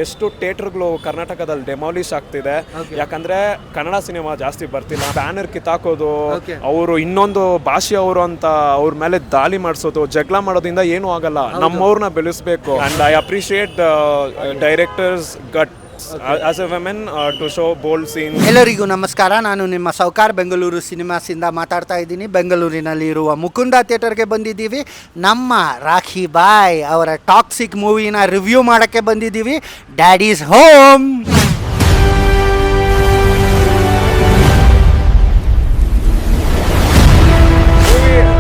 ಎಷ್ಟು ಥಿಯೇಟರ್ಗಳು ಕರ್ನಾಟಕದಲ್ಲಿ ಡೆಮಾಲಿಷ್ ಆಗ್ತಿದೆ. ಯಾಕಂದ್ರೆ ಕನ್ನಡ ಸಿನಿಮಾ ಜಾಸ್ತಿ ಬರ್ತಿಲ್ಲ. ಬ್ಯಾನರ್ ಕಿತ್ತಾಕೋದು, ಅವರು ಇನ್ನೊಂದು ಭಾಷೆಯವರು ಅಂತ ಅವ್ರ ಮೇಲೆ ದಾಳಿ ಮಾಡಿಸೋದು, ಜಗಳ ಮಾಡೋದ್ರಿಂದ ಏನೂ ಆಗಲ್ಲ. ನಮ್ಮವ್ರನ್ನ ಬೆಳೆಸಬೇಕು. And I appreciate directors gut as a women to show bold scenes. ಎಲ್ಲರಿಗೂ ನಮಸ್ಕಾರ. ನಾನು ನಿಮ್ಮ ಸೌಕಾರ್ ಬೆಂಗಳೂರು ಸಿನಿಮಾಸಿಂದ ಮಾತಾಡ್ತಾ ಇದ್ದೀನಿ. ಬೆಂಗಳೂರಿನಲ್ಲಿ ಇರುವ ಮುಕುಂದ ಥಿಯೇಟರ್ಗೆ ಬಂದಿದ್ದೀವಿ. ನಮ್ಮ ರಾಖಿ ಬಾಯ್ ಅವರ ಟಾಕ್ಸಿಕ್ ಮೂವಿನ ರಿವ್ಯೂ ಮಾಡೋಕ್ಕೆ ಬಂದಿದ್ದೀವಿ. Daddies home.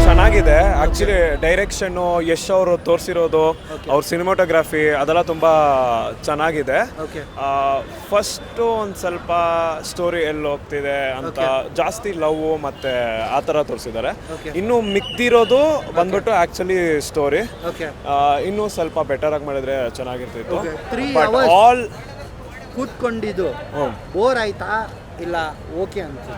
ಚೆನ್ನಾಗಿದೆ. ಆಕ್ಚುಲಿ ಡೈರೆಕ್ಷನ್ನು, ಯಶ್ ಅವರು ತೋರಿಸಿರೋದು, ಅವ್ರ ಸಿನಿಮಾಟೋಗ್ರಫಿ ಅದೆಲ್ಲ ತುಂಬ ಚೆನ್ನಾಗಿದೆ. ಫಸ್ಟು ಒಂದು ಸ್ವಲ್ಪ ಸ್ಟೋರಿ ಎಲ್ಲಿ ಹೋಗ್ತಿದೆ ಅಂತ ಜಾಸ್ತಿ ಲವ್ ಮತ್ತು ಆ ಥರ ತೋರಿಸಿದ್ದಾರೆ. ಇನ್ನು ಮಿಕ್ದಿರೋದು ಬಂದ್ಬಿಟ್ಟು ಆ್ಯಕ್ಚುಲಿ ಸ್ಟೋರಿ ಇನ್ನೂ ಸ್ವಲ್ಪ ಬೆಟರ್ ಆಗಿ ಮಾಡಿದ್ರೆ ಚೆನ್ನಾಗಿರ್ತಿತ್ತು. ಬಟ್ ಆಲ್ ಕೂತ್ಕೊಂಡಿದ್ದು ಬೋರ್ ಆಯ್ತಾ ಇಲ್ಲ ಓಕೆ ಅಂತ?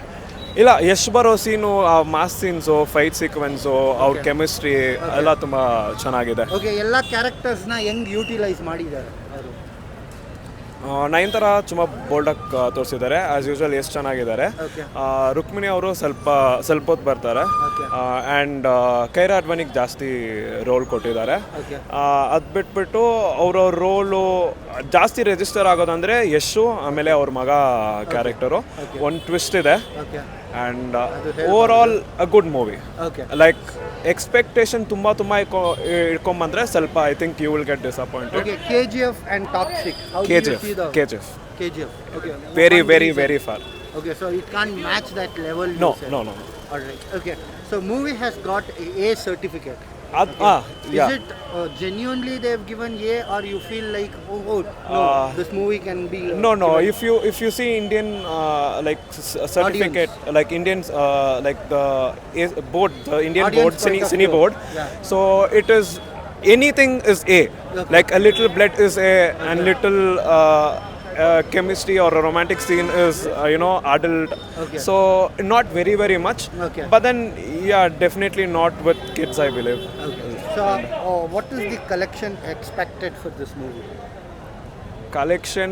ಇಲ್ಲ, ಯಶ್ ಬರೋ ಸೀನು, ಮಾಸ್ ಸೀನ್ಸು, ಫೈಟ್ ಸೀಕ್ವೆನ್ಸು, ಅವ್ರ ಕೆಮಿಸ್ಟ್ರಿ ಎಲ್ಲ ತುಂಬ ಚೆನ್ನಾಗಿದೆ. ಓಕೆ, ಎಲ್ಲ ಕ್ಯಾರೆಕ್ಟರ್ಸ್ನ ಹೆಂಗೆ ಯೂಟಿಲೈಸ್ ಮಾಡಿದ್ದಾರೆ ಅವರು? ನಯನತಾರ ತುಂಬ ಬೋಲ್ಡಾಗಿ ತೋರಿಸಿದ್ದಾರೆ. ಆ್ಯಸ್ ಯೂಶ್ವಲ್ ಎಷ್ಟು ಚೆನ್ನಾಗಿದ್ದಾರೆ. ರುಕ್ಮಿಣಿ ಅವರು ಸ್ವಲ್ಪ ಹೊತ್ತು ಬರ್ತಾರೆ. ಆ್ಯಂಡ್ ಕೈರಾ ಅಡ್ವಾನಿಗೆ ಜಾಸ್ತಿ ರೋಲ್ ಕೊಟ್ಟಿದ್ದಾರೆ. ಅದು ಬಿಟ್ಬಿಟ್ಟು ಅವ್ರವ್ರ ರೋಲು ಜಾಸ್ತಿ ರಿಜಿಸ್ಟರ್ ಆಗೋದಂದರೆ ಯಶು, ಆಮೇಲೆ ಅವ್ರ ಮಗ ಕ್ಯಾರೆಕ್ಟರು. ಒಂದು ಟ್ವಿಸ್ಟ್ ಇದೆ. And overall a good movie. Like expectation ತುಂಬ ಇಟ್ಕೊಂಬಂದ್ರೆ ಸ್ವಲ್ಪ I think you will get disappointed. KGF and Toxic. KGF. Okay. Very far. Okay, so it can't match that level. No. All right. Okay, so movie has got A certificate. Yeah. Is it genuinely they've given A, or you feel like no, this movie can be No. If you see Indian like certificate, like Indians like the board, the Indian Audience board, Cine board. Yeah. So it is anything is A. Okay. Like a little blood is A, and little chemistry or a romantic scene is adult. Okay. So not very much. Okay. But then definitely not with kids, I believe. Okay. So what is the collection expected for this movie? Collection,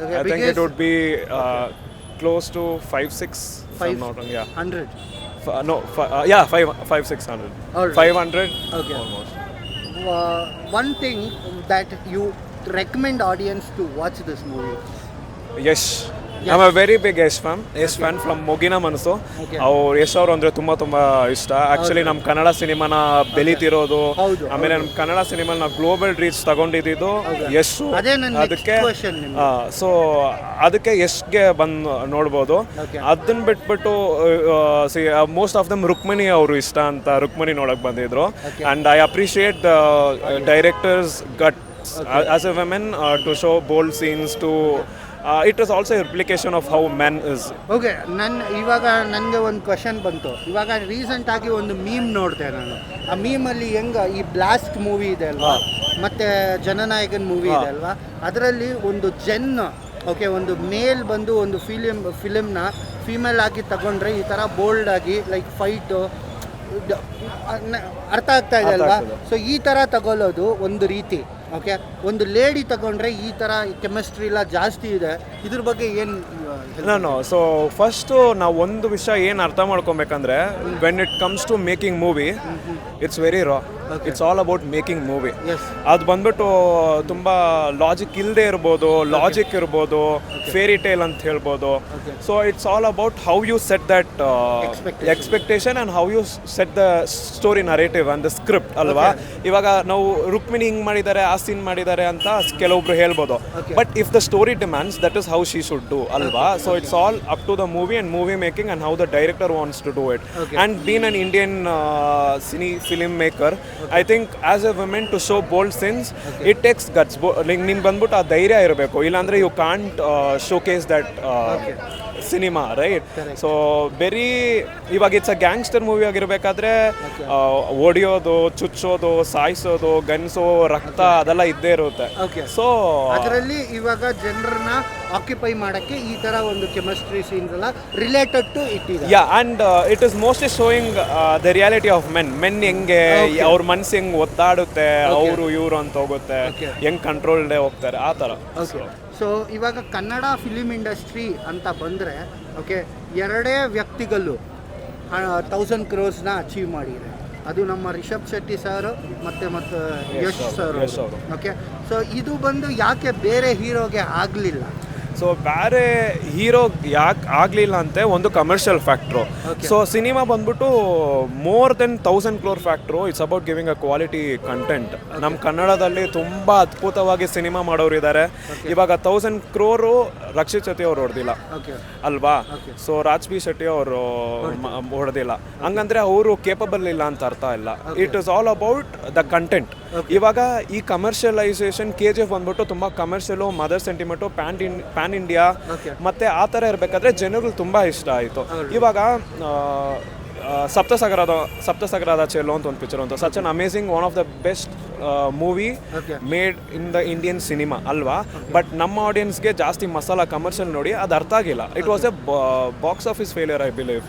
Okay, I think it would be close to 5-6. If I'm not wrong. 100. 500-600. All right. 500 Okay. almost. One thing that you recommend audience to watch this movie? Yes. I'm a very big Yesh fan from Mogina Manasu. ಅವ್ರು ಯಶ್ ಅವರು ಅಂದರೆ ತುಂಬ ಇಷ್ಟ. Actually ನಮ್ಮ ಕನ್ನಡ ಸಿನಿಮಾನ ಬೆಳೀತಿರೋದು, ಆಮೇಲೆ ನಮ್ಮ ಕನ್ನಡ ಸಿನಿಮಾನ ಗ್ಲೋಬಲ್ ರೀಚ್ ತಗೊಂಡಿದ್ದು ಯಶ್. ಅದಕ್ಕೆ ಸೊ ಅದಕ್ಕೆ ಯಶ್ಗೆ ಬಂದು ನೋಡ್ಬೋದು. ಅದನ್ನ ಬಿಟ್ಬಿಟ್ಟು ಮೋಸ್ಟ್ ಆಫ್ ದಮ್ ರುಕ್ಮಿಣಿ ಅವರು ಇಷ್ಟ ಅಂತ ರುಕ್ಮಿಣಿ ನೋಡೋಕೆ ಬಂದಿದ್ರು. And I appreciate the directors gut as a women to show bold scenes to it is also a replication of how men is. Okay, ಇವಾಗ ನನಗೆ ಒಂದು ಕ್ವಶನ್ ಬಂತು. ಇವಾಗ ರೀಸೆಂಟ್ ಆಗಿ ಒಂದು ಮೀಮ್ ನೋಡಿದೆ ನಾನು. ಆ ಮೀಮಲ್ಲಿ ಈ ಬ್ಲಾಸ್ಟ್ ಮೂವಿ ಇದೆ ಅಲ್ವಾ, ಮತ್ತು ಜನನಾಯಕನ್ ಮೂವಿ ಇದೆ ಅಲ್ವಾ, ಅದರಲ್ಲಿ ಒಂದು ಒಂದು ಮೇಲ್ ಬಂದು ಒಂದು ಫಿಲಿಮ್ನ ಫೀಮೇಲ್ ಆಗಿ ತಗೊಂಡ್ರೆ ಈ ಥರ ಬೋಲ್ಡ್ ಆಗಿ ಲೈಕ್ ಫೈಟು ಅರ್ಥ ಆಗ್ತಾ ಇದೆ ಅಲ್ವಾ. ಸೊ ಈ ಥರ ತಗೊಳ್ಳೋದು ಒಂದು ರೀತಿ. ಓಕೆ, ಒಂದು ಲೇಡಿ ತಗೊಂಡ್ರೆ ಈ ಥರ ಕೆಮಿಸ್ಟ್ರಿ ಎಲ್ಲ ಜಾಸ್ತಿ ಇದೆ. ಇದ್ರ ಬಗ್ಗೆ ಏನು? ನಾನು ಸೊ ಫಸ್ಟು ನಾವು ಒಂದು ವಿಷಯ ಏನು ಅರ್ಥ ಮಾಡ್ಕೊಬೇಕಂದ್ರೆ, when it comes to making movie, it's very raw. It's all about making movie. ಅದು ಬಂದ್ಬಿಟ್ಟು ತುಂಬ ಲಾಜಿಕ್ ಇಲ್ಲದೆ ಇರ್ಬೋದು, ಲಾಜಿಕ್ ಇರ್ಬೋದು, ಫೇರಿ ಟೇಲ್ ಅಂತ ಹೇಳ್ಬೋದು. So it's all about how you set that expectation and how you set the story narrative and the script ಅಲ್ವಾ. ಇವಾಗ ನಾವು ರುಕ್ಮಿಣಿ ಹಿಂಗೆ ಮಾಡಿದ್ದಾರೆ, ಆ ಸೀನ್ ಮಾಡಿದ್ದಾರೆ ಅಂತ ಕೆಲವೊಬ್ರು ಹೇಳ್ಬೋದು. But if the story demands, that is how she should do ಅಲ್ವಾ. So it's all up to the movie and movie making and how the director wants to do it. And been an Indian film maker, I think as a women to show bold scenes, it takes guts. ನಿಮ್ಗೆ ಬಂದ್ಬಿಟ್ಟು ಆ ಧೈರ್ಯ ಇರಬೇಕು, ಇಲ್ಲಾಂದರೆ you can't showcase that cinema, right? So ಇವಾಗ it's a gangster movie ಆಗಿರಬೇಕಾದ್ರೆ ಹೊಡಿಯೋದು, ಚುಚ್ಚೋದು, ಸಾಯಿಸೋದು, guns, ರಕ್ತ ಅದೆಲ್ಲ ಇದ್ದೇ ಇರುತ್ತೆ. ಸೊ ಅದರಲ್ಲಿ ಇವಾಗ ಜನರನ್ನ ಆಕ್ಯುಪೈ ಮಾಡಕ್ಕೆ ಈ ತರ ಒಂದು ಕೆಮಿಸ್ಟ್ರಿ ಸೀನ್ಸ್ ಎಲ್ಲ ರಿಲೇಟೆಡ್ ಟು ಇಟ್ ಇದೆ. Yeah and it is mostly showing the reality of men ಹೆಂಗೆ ಅವ್ರ ಮನ್ಸು ಹೆಂಗೆ ಒದ್ದಾಡುತ್ತೆ, ಅವರು ಇವರು ಅಂತ ಹೋಗುತ್ತೆ, ಹೆಂಗೆ ಕಂಟ್ರೋಲ್ಡೇ ಹೋಗ್ತಾರೆ ಆ ಥರ. ಸೊ ಇವಾಗ ಕನ್ನಡ ಫಿಲಿಮ್ ಇಂಡಸ್ಟ್ರಿ ಅಂತ ಬಂದರೆ ಓಕೆ, ಎರಡೇ ವ್ಯಕ್ತಿಗಳು 1000 crores ಅಚೀವ್ ಮಾಡಿದ್ದಾರೆ. ಅದು ನಮ್ಮ ರಿಷಬ್ ಶೆಟ್ಟಿ ಸರ್ ಮತ್ತು ಯಶ್ ಸರ್. ಓಕೆ, ಸೊ ಇದು ಬಂದು ಯಾಕೆ ಬೇರೆ ಹೀರೋಗೆ ಆಗಲಿಲ್ಲ? ಸೊ ಬೇರೆ ಹೀರೋ ಯಾಕೆ ಆಗಲಿಲ್ಲ ಅಂತೆ ಒಂದು ಕಮರ್ಷಿಯಲ್ ಫ್ಯಾಕ್ಟ್ರು. ಸೊ ಸಿನಿಮಾ ಬಂದ್ಬಿಟ್ಟು more than 1000 crore factor. It's about giving a quality content. ನಮ್ಮ ಕನ್ನಡದಲ್ಲಿ ತುಂಬ ಅದ್ಭುತವಾಗಿ ಸಿನಿಮಾ ಮಾಡೋರು ಇದ್ದಾರೆ. ಇವಾಗ 1000 crore ರಕ್ಷಿತ್ ಶೆಟ್ಟಿ ಅವ್ರು ಹೊಡೆದಿಲ್ಲ ಅಲ್ವಾ, ಸೊ ರಾಜ್ ಬಿ ಶೆಟ್ಟಿ ಅವರು ಹೊಡೆದಿಲ್ಲ. ಹಂಗಂದ್ರೆ ಅವರು ಕೇಪಬಲ್ ಇಲ್ಲ ಅಂತ ಅರ್ಥ ಇಲ್ಲ. It is all about the content. ಇವಾಗ ಈ ಕಮರ್ಷಿಯಲೈಸೇಷನ್ KGF ಬಂದ್ಬಿಟ್ಟು ತುಂಬ ಕಮರ್ಷಿಯಲು, ಮದರ್ ಸೆಂಟಿಮೆಂಟು, ಪ್ಯಾನ್ ಇಂಡಿಯಾ ಮತ್ತೆ ಆ ಥರ ಇರಬೇಕಾದ್ರೆ ಜನಗಳು ತುಂಬ ಇಷ್ಟ ಆಯಿತು. ಇವಾಗ ಸಪ್ತಸಾಗರದ ಚೆಲ್ಲೋ ಅಂತ ಒಂದು ಪಿಕ್ಚರ್ ಅಂತ such an amazing, one of the best movie made in the Indian cinema ಅಲ್ವಾ. ಬಟ್ ನಮ್ಮ ಆಡಿಯನ್ಸ್ಗೆ ಜಾಸ್ತಿ ಮಸಾಲ ಕಮರ್ಷಿಯಲ್ ನೋಡಿ ಅದು ಅರ್ಥ ಆಗಿಲ್ಲ. It was a box office failure I believe.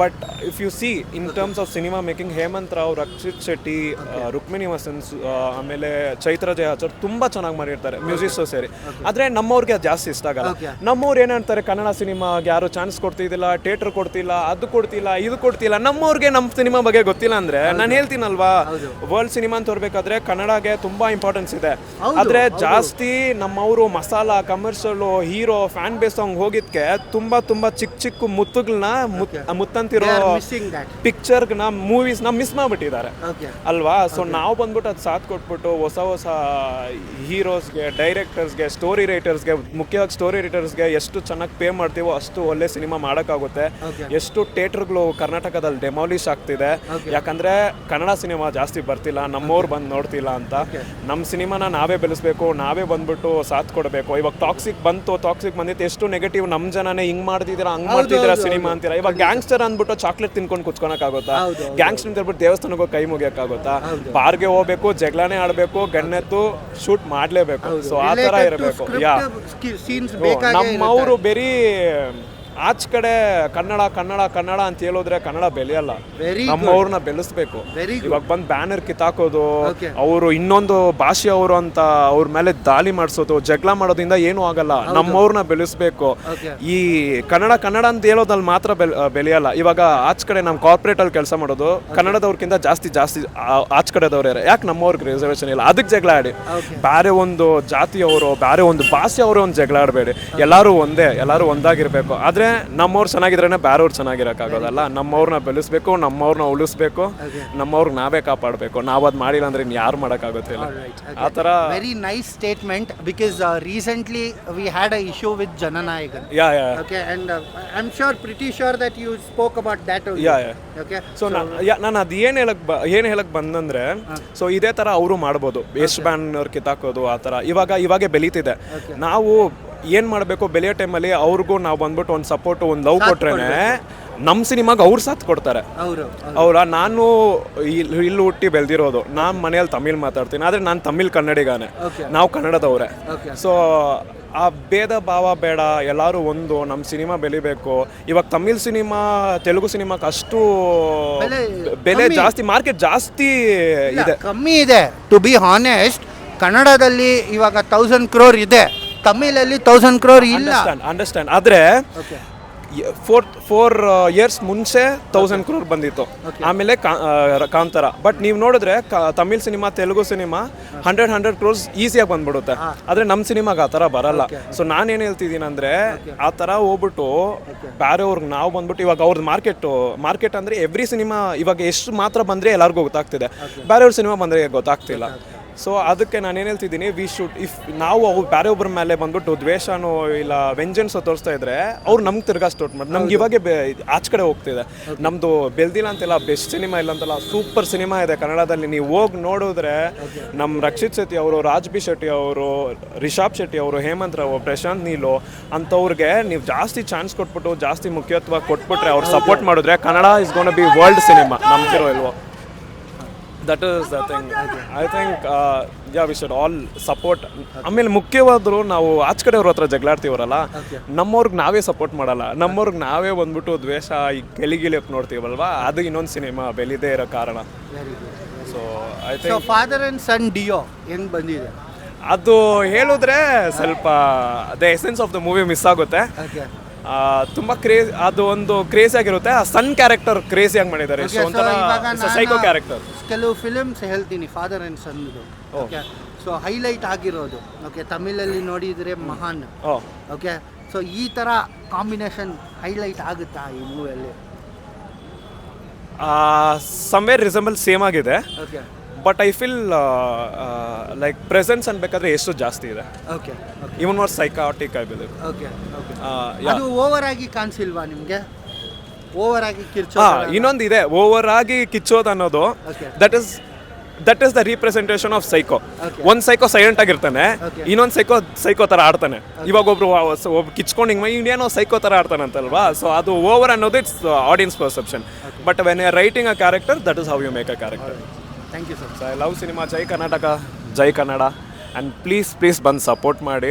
But if you see in terms of cinema making, Hemanth Rao, Rakshit Shetty, Rukmini Vasanth, ಆಮೇಲೆ ಚೈತ್ರ ಜಯಾಚರ್ ತುಂಬ ಚೆನ್ನಾಗಿ ಮಾಡಿರ್ತಾರೆ, ಮ್ಯೂಸಿಕ್ಸು ಸೇರಿ. ಆದರೆ ನಮ್ಮವ್ರಿಗೆ ಅದು ಜಾಸ್ತಿ ಇಷ್ಟ ಆಗಲ್ಲ. ನಮ್ಮವ್ರು ಏನು ಹೇಳ್ತಾರೆ, ಕನ್ನಡ ಸಿನಿಮಾಗೆ ಯಾರು ಚಾನ್ಸ್ ಕೊಡ್ತಿದ್ದಿಲ್ಲ, ಥಿಯೇಟರ್ ಕೊಡ್ತಿಲ್ಲ, ಅದು ಕೊಡ್ತಿಲ್ಲ, ಇದು ಕೊಡ್ತಿಲ್ಲ. ನಮ್ಮವ್ರಿಗೆ ನಮ್ಮ ಸಿನಿಮಾ ಬಗ್ಗೆ ಗೊತ್ತಿಲ್ಲ ಅಂದ್ರೆ ನಾನು ಹೇಳ್ತೀನಲ್ವಾ, ವರ್ಲ್ಡ್ ಸಿನಿಮಾ ಅಂತ ತೋರ್ಬೇಕಾದ್ರೆ ಕನ್ನಡಗೆ ತುಂಬಾ ಇಂಪಾರ್ಟೆನ್ಸ್ ಇದೆ. ಆದ್ರೆ ಜಾಸ್ತಿ ನಮ್ಮವರು masala commercial hero fan base song ಹೋಗಿದ್ಕೆ ತುಂಬಾ ತುಂಬಾ ಚಿಕ್ಕ ಮುತ್ತುಗಳನ್ನ ಮುತ್ತಂತಿರೋ ಪಿಕ್ಚರ್ನ ಮೂವೀಸ್ನ ಮಿಸ್ ಮಾಡ್ಬಿಟ್ಟಿದ್ದಾರೆ ಅಲ್ವಾ. ಸೊ ನಾವು ಬಂದ್ಬಿಟ್ಟು ಅದು ಸಾಥ್ ಕೊಟ್ಬಿಟ್ಟು ಹೊಸ ಹೀರೋಸ್ಗೆ, ಡೈರೆಕ್ಟರ್ಸ್ಗೆ, ಸ್ಟೋರಿ ರೈಟರ್ಸ್ಗೆ, ಮುಖ್ಯವಾಗಿ ಸ್ಟೋರಿ ರೈಟರ್ಸ್ಗೆ ಎಷ್ಟು ಚೆನ್ನಾಗಿ ಪೇ ಮಾಡ್ತೀವೋ ಅಷ್ಟು ಒಳ್ಳೆ ಸಿನಿಮಾ ಮಾಡೋಕ್ಕಾಗುತ್ತೆ. ಎಷ್ಟು ಥಿಯೇಟರ್ಗಳು ಕರ್ನಾಟಕದಲ್ಲಿ ಡೆಮಾಲಿಷ್ ಆಗ್ತಿದೆ ಯಾಕಂದ್ರೆ ಕನ್ನಡ ಸಿನಿಮಾ ಜಾಸ್ತಿ ಬರ್ತಿಲ್ಲ, ನಮ್ಮವ್ರು ಬಂದು ನೋಡ್ತಿಲ್ಲ ಅಂತ. ನಮ್ಮ ಸಿನಿಮಾನ ನಾವೇ ಬೆಳೆಸ್ಬೇಕು, ನಾವೇ ಬಂದ್ಬಿಟ್ಟು ಸಾಥ್ ಕೊಡಬೇಕು. ಇವಾಗ ಟಾಕ್ಸಿಕ್ ಬಂದಿತ್ತು, ಎಷ್ಟು ನೆಗೆಟಿವ್, ನಮ್ಮ ಜನನೇ ಹಿಂಗ್ ಮಾಡ್ತಿದ್ದೀರಾ, ಹಂಗ್ ಮಾಡ್ತಿದ್ದೀರಾ ಸಿನಿಮಾ ಅಂತೀರಾ. ಇವಾಗ ಗ್ಯಾಂಗ್ಸ್ಟರ್ ಅಂದ್ಬಿಟ್ಟು ಚಾಕ್ಲೇಟ್ ತಿನ್ಕೊಂಡು ಕುತ್ಕೊಳಕ್ಕಾಗುತ್ತಾ? ಗ್ಯಾಂಗ್ಸ್ಟರ್ ಅಂತ ಹೇಳ್ಬಿಟ್ಟು ದೇವಸ್ಥಾನಕ್ಕೆ ಹೋಗಿ ಕೈ ಮುಗಿಯಕ್ಕಾಗುತ್ತಾ? ಬಾರ್ಗೆ ಹೋಗ್ಬೇಕು, ಜಗಳನೇ ಆಡ್ಬೇಕು, ಗಣ್ಣೆತ್ತು ಶೂಟ್ ಮಾಡ್ಲೇಬೇಕು. ಸೊ ಆ ತರ ಇರಬೇಕು. ನಮ್ಮವರು ಬೇರೆ ಆಚ ಕಡೆ ಕನ್ನಡ ಕನ್ನಡ ಕನ್ನಡ ಅಂತ ಹೇಳಿದ್ರೆ ಕನ್ನಡ ಬೆಳೆಯಲ್ಲ. ನಮ್ಮವ್ರನ್ನ ಬೆಳೆಸ್ಬೇಕು. ಇವಾಗ ಬಂದು ಬ್ಯಾನರ್ ಕಿತ್ತಾಕೋದು, ಅವರು ಇನ್ನೊಂದು ಭಾಷೆಯವರು ಅಂತ ಅವ್ರ ಮೇಲೆ ದಾಳಿ ಮಾಡಿಸೋದು, ಜಗಳ ಮಾಡೋದ್ರಿಂದ ಏನೂ ಆಗಲ್ಲ. ನಮ್ಮವ್ರನ್ನ ಬೆಳೆಸ್ಬೇಕು. ಈ ಕನ್ನಡ ಕನ್ನಡ ಅಂತ ಹೇಳೋದಲ್ಲಿ ಮಾತ್ರ ಬೆಳೆಯಲ್ಲ. ಇವಾಗ ಆಚ ಕಡೆ ನಮ್ಮ ಕಾರ್ಪೊರೇಟಲ್ಲಿ ಕೆಲಸ ಮಾಡೋದು ಕನ್ನಡದವ್ರಿಗಿಂತ ಜಾಸ್ತಿ ಆಚ ಕಡೆದವ್ರೆ. ಯಾಕೆ ನಮ್ಮವ್ರಿಗೆ ರಿಸರ್ವೇಷನ್ ಇಲ್ಲ? ಅದಕ್ಕೆ ಜಗಳ ಆಡಿ. ಬೇರೆ ಒಂದು ಜಾತಿಯವರು, ಬೇರೆ ಒಂದು ಭಾಷೆಯವರು ಒಂದು ಜಗಳ ಆಡಬೇಡಿ. ಎಲ್ಲರೂ ಒಂದಾಗಿರ್ಬೇಕು. ಆದ್ರೆ ನಮ್ಮವ್ರು ಚೆನ್ನಾಗಿದ್ರೇನೆ ಬೇರೆಯವ್ರು ಚೆನ್ನಾಗಿರಕ್ಕಾಗೋದಲ್ಲ. ನಮ್ಮವ್ರನ್ನ ಬೆಳೆಸ್ಬೇಕು, ನಮ್ಮವ್ರನ್ನ ಉಳಿಸ್ಬೇಕು, ನಮ್ಮವ್ರಿಗೆ ನಾವೇ ಕಾಪಾಡಬೇಕು. ನಾವು ಅದು ಮಾಡಿಲ್ಲ ಅಂದ್ರೆ ಯಾರು ಮಾಡೋಕ್ಕಾಗುತ್ತಿಲ್ಲ. ಆ ಥರ very nice statement. Because recently we had a issue with Jananayagan. Okay, and I am pretty sure that you spoke about that. Okay, so ನಾನು ಅದು ಏನು ಹೇಳಕ್ ಬಂದಂದ್ರೆ, ಸೊ ಇದೇ ಥರ ಅವರು ಮಾಡ್ಬೋದು, ಎಷ್ಟು ಬ್ಯಾನರ್ ಕಿತ್ತಾಕೋದು ಆ ಥರ ಇವಾಗೆ ಬೆಳೀತಿದೆ. ನಾವು ಏನು ಮಾಡಬೇಕು, ಬೆಳೆಯೋ ಟೈಮಲ್ಲಿ ಅವ್ರಿಗೂ ನಾವು ಬಂದ್ಬಿಟ್ಟು ಒಂದು ಸಪೋರ್ಟ್, ಒಂದು ಲವ್ ಕೊಟ್ರೇನೆ ನಮ್ಮ ಸಿನಿಮಾಗೆ ಅವ್ರು ಸಾಥ್ ಕೊಡ್ತಾರೆ. ನಾನು ಇಲ್ಲಿ ಹುಟ್ಟಿ ಬೆಳೆದಿರೋದು, ನಾನು ಮನೆಯಲ್ಲಿ ತಮಿಳ್ ಮಾತಾಡ್ತೀನಿ, ಆದರೆ ನಾನು ತಮಿಳ್ ಕನ್ನಡಿಗಾನೆ, ನಾವು ಕನ್ನಡದವ್ರೆ. ಸೊ ಆ ಭೇದ ಭಾವ ಬೇಡ, ಎಲ್ಲರೂ ಒಂದು, ನಮ್ಮ ಸಿನಿಮಾ ಬೆಳಿಬೇಕು. ಇವಾಗ ತಮಿಳ್ ಸಿನಿಮಾ, ತೆಲುಗು ಸಿನಿಮಾಕ್ಕೆ ಅಷ್ಟು ಬೆಲೆ ಜಾಸ್ತಿ, ಮಾರ್ಕೆಟ್ ಜಾಸ್ತಿ ಇದೆ, ಕಮ್ಮಿ ಇದೆ. ಟು ಬಿ ಹಾನೆಸ್ಟ್, ಕನ್ನಡದಲ್ಲಿ ಇವಾಗ 1000 crore ಇದೆ, ತಮಿಳಲ್ಲಿ 1000 crore ಇಲ್ಲ. ಅಂಡರ್ಸ್ಟ್ಯಾಂಡ್. ಆದರೆ 4 years ಮುಂಚೆ 1000 crore ಬಂದಿತ್ತು, ಆಮೇಲೆ ಕಾಂತಾರ. ಬಟ್ ನೀವು ನೋಡಿದ್ರೆ Tamil cinema, Telugu cinema 100 crores ಈಸಿಯಾಗಿ ಬಂದ್ಬಿಡುತ್ತೆ. ಆದರೆ ನಮ್ಮ ಸಿನಿಮಾಗೆ ಆ ಥರ ಬರಲ್ಲ. ಸೊ ನಾನೇನು ಹೇಳ್ತಿದ್ದೀನಿ ಅಂದರೆ, ಆ ಥರ ಹೋಗ್ಬಿಟ್ಟು ಬೇರೆಯವ್ರಿಗೆ ನಾವು ಬಂದ್ಬಿಟ್ಟು, ಇವಾಗ ಅವ್ರದ್ದು ಮಾರ್ಕೆಟ್ ಅಂದರೆ ಎವ್ರಿ ಸಿನಿಮಾ ಇವಾಗ ಎಷ್ಟು ಮಾತ್ರ ಬಂದರೆ ಎಲ್ಲರಿಗೂ ಗೊತ್ತಾಗ್ತಿದೆ, ಬೇರೆಯವ್ರ ಸಿನಿಮಾ ಬಂದರೆ ಗೊತ್ತಾಗ್ತಿಲ್ಲ. ಸೊ ಅದಕ್ಕೆ ನಾನು ಏನು ಹೇಳ್ತಿದ್ದೀನಿ, ವಿ ಶುಡ್, ಇಫ್ ನಾವು ಬೇರೆಯೊಬ್ಬರ ಮೇಲೆ ಬಂದ್ಬಿಟ್ಟು ದ್ವೇಷನೋ ಇಲ್ಲ ವೆಂಜನ್ಸೋ ತೋರಿಸ್ತಾ ಇದ್ರೆ ಅವ್ರು ನಮ್ಗೆ ತಿರ್ಗಾ ಸ್ಟಾರ್ಟ್ ಮಾಡಿ, ನಮ್ಗೆ ಇವಾಗೆ ಆಚ ಕಡೆ ಹೋಗ್ತಿದೆ. ನಮ್ಮದು ಬೆಳ್ದಿಲ್ಲ ಅಂತೆಲ್ಲ, ಬೆಸ್ಟ್ ಸಿನಿಮಾ ಇಲ್ಲ ಅಂತಲ್ಲ, ಸೂಪರ್ ಸಿನಿಮಾ ಇದೆ ಕನ್ನಡದಲ್ಲಿ. ನೀವು ಹೋಗಿ ನೋಡಿದ್ರೆ ನಮ್ಮ ರಕ್ಷಿತ್ ಶೆಟ್ಟಿ ಅವರು, ರಾಜ್ ಬಿ ಶೆಟ್ಟಿ ಅವರು, ರಿಷಬ್ ಶೆಟ್ಟಿ ಅವರು, ಹೇಮಂತ್ ರಾವ್, ಪ್ರಶಾಂತ್ ನೀಲು ಅಂಥವ್ರಿಗೆ ನೀವು ಜಾಸ್ತಿ ಚಾನ್ಸ್ ಕೊಟ್ಬಿಟ್ಟು, ಜಾಸ್ತಿ ಮುಖ್ಯತ್ವ ಕೊಟ್ಬಿಟ್ರೆ, ಅವ್ರು ಸಪೋರ್ಟ್ ಮಾಡಿದ್ರೆ Kannada is gone be world cinema. ನಂಬ್ತಿರೋ ಇಲ್ವೋ? That is the thing. I think we should all support. ಆಮೇಲೆ ಮುಖ್ಯವಾದ್ರು ನಾವು ಆಚ ಕಡೆಯವ್ರ ಹತ್ರ ಜಗಳಾಡ್ತೀವರಲ್ಲ, ನಮ್ಮವ್ರಿಗೆ ನಾವೇ ಸಪೋರ್ಟ್ ಮಾಡಲ್ಲ, ನಮ್ಮವ್ರಿಗೆ ನಾವೇ ಬಂದ್ಬಿಟ್ಟು ದ್ವೇಷ ಈ ಗೆಲಿಗಿಲಿಯಕ್ಕೆ ನೋಡ್ತೀವಲ್ವಾ, ಅದು ಇನ್ನೊಂದು ಸಿನಿಮಾ ಬೆಳಿದೇ ಇರೋ ಕಾರಣ. Very good. So I so think father and son duo ಹೆಂಗೆ ಬಂದಿದೆ? ಅದು ಹೇಳಿದ್ರೆ ಸ್ವಲ್ಪ the essence of the movie miss ಆಗುತ್ತೆ. ಓಕೆ ತುಂಬ ಅದು ಒಂದು ಕ್ರೇಜಿ ಆಗಿರುತ್ತೆ. ಆ ಸನ್ ಕ್ಯಾರೆಕ್ಟರ್ ಕ್ರೇಜಿಯಾಗಿ ಮಾಡಿದ್ದಾರೆ. Okay, so ಇವಾಗ ನಾನು ಸೈಕೋ ಕ್ಯಾರೆಕ್ಟರ್. ಕೆಲವು ಫಿಲಿಮ್ಸ್ ಹೇಳ್ತೀನಿ ಫಾದರ್ ಆ್ಯಂಡ್ ಸನ್ದು. ಓಕೆ, ಸೊ ಹೈಲೈಟ್ ಆಗಿರೋದು ಓಕೆ ತಮಿಳಲ್ಲಿ ನೋಡಿದರೆ ಮಹಾನ್. ಓಕೆ, ಸೊ ಈ ಥರ ಕಾಂಬಿನೇಷನ್ ಹೈಲೈಟ್ ಆಗುತ್ತಾ ಈ ಮೂವಿಯಲ್ಲಿ? ಸಮ್ವೇರ್ ರಿಸಂಬಲ್ ಸೇಮ್ ಆಗಿದೆ, okay but I feel like presence ಅನ್ಬೇಕಾದ್ರೆ ಎಷ್ಟು ಜಾಸ್ತಿ ಇದೆ. Okay okay even more psychotic I believe. Okay okay ಅದು ಓವರ್ ಆಗಿ ಕಾಣಿಸಿಲ್ವಾ ನಿಮಗೆ? ಓವರ್ ಆಗಿ ಕಿರ್ಚೋ ಇನ್ನೊಂದು ಇದೆ, ಓವರ್ ಆಗಿ ಕಿಚ್ಚೋದು ಅನ್ನೋದು. Okay. That is the representation of psycho. Okay. ಒಂದು ಸೈಕೋ ಸೈಲೆಂಟ್ ಆಗಿರ್ತಾನೆ, Okay. ಇನ್ನೊಂದು ಸೈಕೋ ಥರ ಆಡ್ತಾನೆ. ಇವಾಗ ಒಬ್ಬ ಕಿಚ್ಕೊಂಡು ಹಿಂಗೆ ಇಂಡಿಯಾನೋ ಸೈಕೋ ಥರ ಆಡ್ತಾನೆ ಅಂತಲ್ವಾ. ಸೊ ಅದು ಓವರ್ ಅನ್ನೋದು it's audience perception. But when you are writing a character, that is how you make a character. Thank you sir. So I love cinema. ಜೈ ಕರ್ನಾಟಕ, ಜೈ ಕನ್ನಡ. ಆ್ಯಂಡ್ ಪ್ಲೀಸ್ ಬಂದು ಸಪೋರ್ಟ್ ಮಾಡಿ.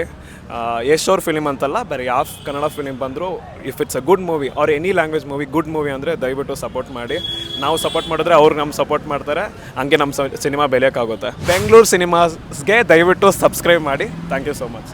ಯಶ್ ಅವ್ರ ಫಿಲಿಮ್ ಅಂತಲ್ಲ, ಬೇರೆ ಯಾವ ಕನ್ನಡ ಫಿಲಿಮ್ ಬಂದರೂ if it's a good movie or any language movie good movie ಅಂದರೆ ದಯವಿಟ್ಟು ಸಪೋರ್ಟ್ ಮಾಡಿ. ನಾವು ಸಪೋರ್ಟ್ ಮಾಡಿದ್ರೆ ಅವ್ರು ನಮ್ಮ ಸಪೋರ್ಟ್ ಮಾಡ್ತಾರೆ, ಹಂಗೆ ನಮ್ಮ ಸಿನಿಮಾ ಬೆಳೆಯೋಕ್ಕಾಗುತ್ತೆ. ಬೆಂಗಳೂರು ಸಿನಿಮಾಸ್ಗೆ ದಯವಿಟ್ಟು ಸಬ್ಸ್ಕ್ರೈಬ್ ಮಾಡಿ. Thank you so much.